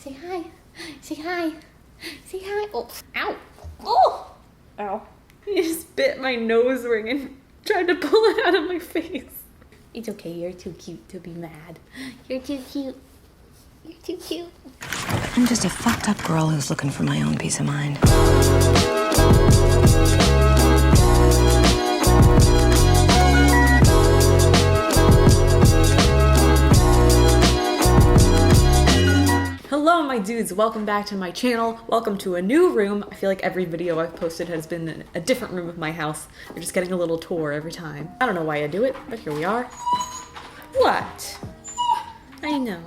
Say hi. Say hi. Say hi. Oh, ow. Oh! Ow. He just bit my nose ring and tried to pull it out of my face. It's okay, you're too cute to be mad. You're too cute. You're too cute. I'm just a fucked up girl who's looking for my own peace of mind. Hello my dudes, welcome back to my channel. Welcome to a new room. I feel like every video I've posted has been in a different room of my house. You're just getting a little tour every time. I don't know why I do it, but here we are. What? I know.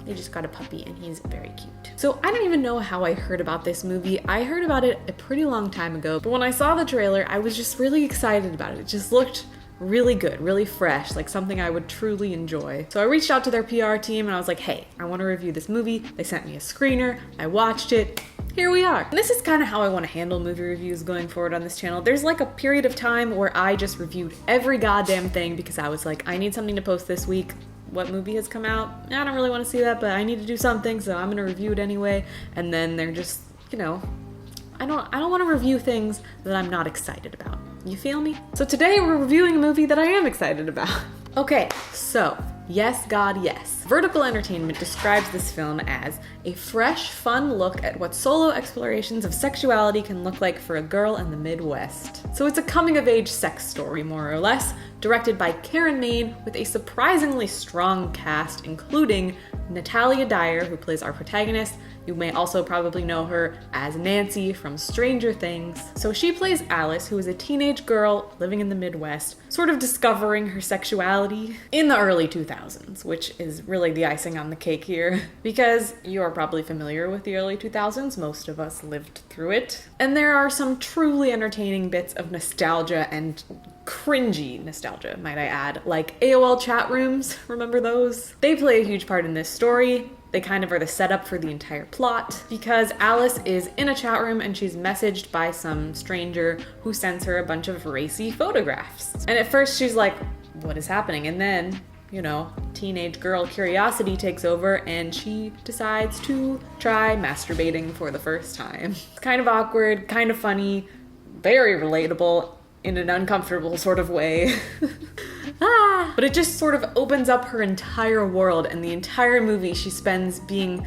They just got a puppy and he's very cute. So I don't even know how I heard about this movie. I heard about it a pretty long time ago, but when I saw the trailer, I was just really excited about it. It just looked really good, really fresh, like something I would truly enjoy. So I reached out to their PR team and I was like, hey, I want to review this movie. They sent me a screener, I watched it, here we are. And this is kind of how I want to handle movie reviews going forward on this channel. There's like a period of time where I just reviewed every goddamn thing because I was like, I need something to post this week. What movie has come out? I don't really want to see that, but I need to do something, so I'm gonna review it anyway. And then they're just, you know, I don't want to review things that I'm not excited about. You feel me? So today we're reviewing a movie that I am excited about. Okay, so yes, God, yes. Vertical Entertainment describes this film as a fresh, fun look at what solo explorations of sexuality can look like for a girl in the Midwest. So it's a coming-of-age sex story, more or less, directed by Karen Maine with a surprisingly strong cast, including Natalia Dyer, who plays our protagonist. You may also probably know her as Nancy from Stranger Things. So she plays Alice, who is a teenage girl living in the Midwest, sort of discovering her sexuality in the early 2000s, which is really the icing on the cake here. Because you are probably familiar with the early 2000s, most of us lived through it. And there are some truly entertaining bits of nostalgia and cringy nostalgia, might I add, like AOL chat rooms, remember those? They play a huge part in this story. They kind of are the setup for the entire plot because Alice is in a chat room and she's messaged by some stranger who sends her a bunch of racy photographs. And at first she's like, what is happening? And then, you know, teenage girl curiosity takes over and she decides to try masturbating for the first time. It's kind of awkward, kind of funny, very relatable in an uncomfortable sort of way. But it just sort of opens up her entire world, and the entire movie she spends being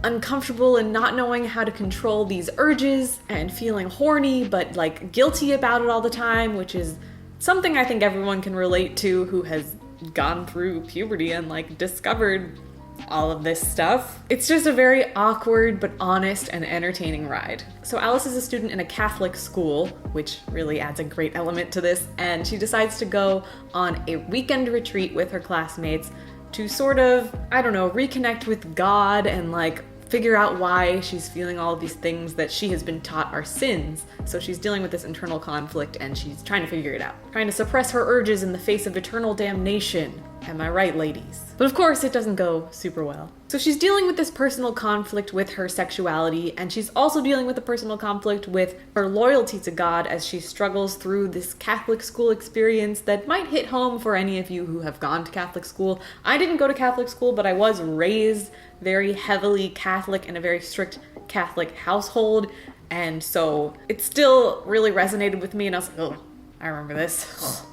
uncomfortable and not knowing how to control these urges and feeling horny but like guilty about it all the time, which is something I think everyone can relate to who has gone through puberty and like discovered all of this stuff. It's just a very awkward but honest and entertaining ride. So Alice is a student in a Catholic school, which really adds a great element to this, and she decides to go on a weekend retreat with her classmates to sort of, I don't know, reconnect with God and like figure out why she's feeling all of these things that she has been taught are sins. So she's dealing with this internal conflict and she's trying to figure it out. Trying to suppress her urges in the face of eternal damnation. Am I right, ladies? But of course it doesn't go super well. So she's dealing with this personal conflict with her sexuality, and she's also dealing with a personal conflict with her loyalty to God as she struggles through this Catholic school experience that might hit home for any of you who have gone to Catholic school. I didn't go to Catholic school, but I was raised very heavily Catholic in a very strict Catholic household, and so it still really resonated with me, and I was like, oh, I remember this.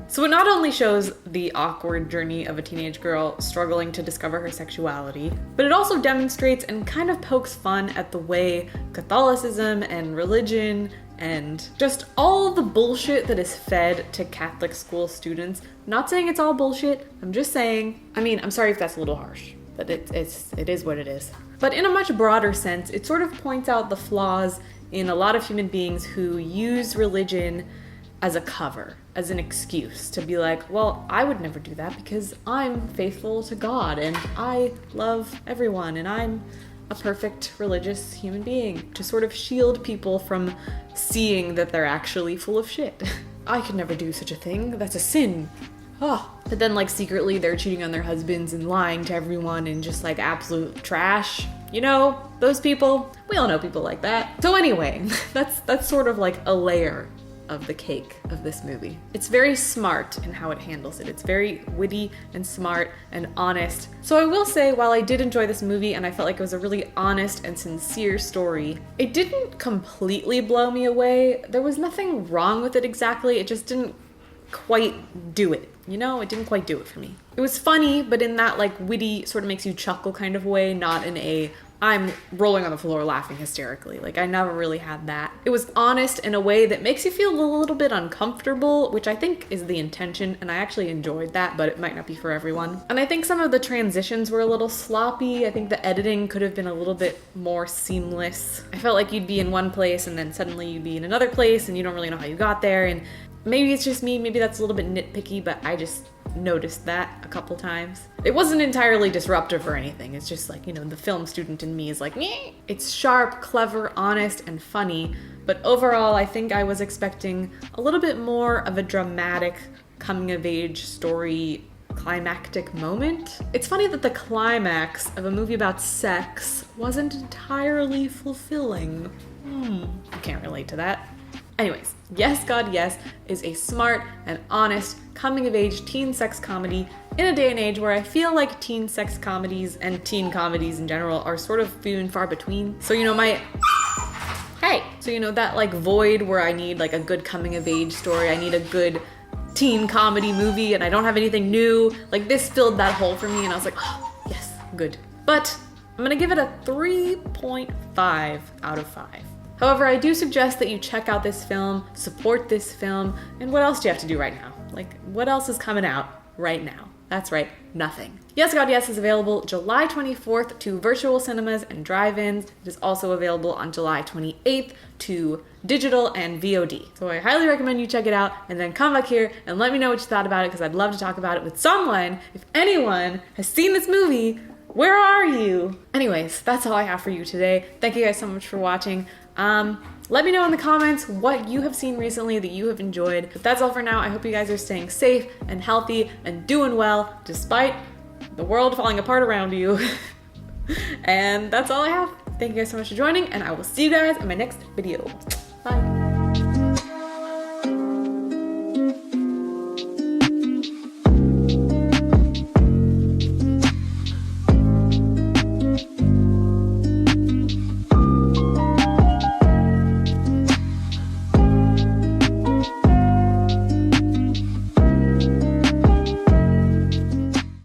So it not only shows the awkward journey of a teenage girl struggling to discover her sexuality, but it also demonstrates and kind of pokes fun at the way Catholicism and religion and just all of the bullshit that is fed to Catholic school students. Not saying it's all bullshit, I'm just saying, I mean, I'm sorry if that's a little harsh, but it is what it is. But in a much broader sense, it sort of points out the flaws in a lot of human beings who use religion as a cover, as an excuse to be like, well, I would never do that because I'm faithful to God and I love everyone and I'm a perfect religious human being, to sort of shield people from seeing that they're actually full of shit. I could never do such a thing, that's a sin. Oh. But then like secretly they're cheating on their husbands and lying to everyone and just like absolute trash. You know, those people, we all know people like that. So anyway, that's sort of like a layer of the cake of this movie. It's very smart in how it handles it. It's very witty and smart and honest. So I will say, while I did enjoy this movie and I felt like it was a really honest and sincere story, it didn't completely blow me away. There was nothing wrong with it exactly. It just didn't quite do it. You know, it didn't quite do it for me. It was funny, but in that like witty, sort of makes you chuckle kind of way, not in a I'm rolling on the floor laughing hysterically. Like, I never really had that. It was honest in a way that makes you feel a little bit uncomfortable, which I think is the intention, and I actually enjoyed that, but it might not be for everyone. And I think some of the transitions were a little sloppy. I think the editing could have been a little bit more seamless. I felt like you'd be in one place and then suddenly you'd be in another place and you don't really know how you got there, and maybe it's just me, maybe that's a little bit nitpicky, but I just noticed that a couple times. It wasn't entirely disruptive or anything. It's just like, you know, the film student in me is like, nyeh. It's sharp, clever, honest, and funny, but overall I think I was expecting a little bit more of a dramatic coming-of-age story climactic moment. It's funny that the climax of a movie about sex wasn't entirely fulfilling. I can't relate to that. Anyways, Yes, God, Yes is a smart and honest coming-of-age teen sex comedy in a day and age where I feel like teen sex comedies and teen comedies in general are sort of few and far between. So, you know, that like void where I need like a good coming-of-age story, I need a good teen comedy movie, and I don't have anything new. Like, this filled that hole for me, and I was like, oh, yes, good. But I'm gonna give it a 3.5 out of 5. However, I do suggest that you check out this film, support this film, and what else do you have to do right now? Like, what else is coming out right now? That's right, nothing. Yes, God, Yes is available July 24th to virtual cinemas and drive-ins. It is also available on July 28th to digital and VOD. So I highly recommend you check it out and then come back here and let me know what you thought about it, because I'd love to talk about it with someone. If anyone has seen this movie, where are you? Anyways, that's all I have for you today. Thank you guys so much for watching. Let me know in the comments what you have seen recently that you have enjoyed. But that's all for now. I hope you guys are staying safe and healthy and doing well despite the world falling apart around you. And that's all I have. Thank you guys so much for joining, and I will see you guys in my next video. Bye.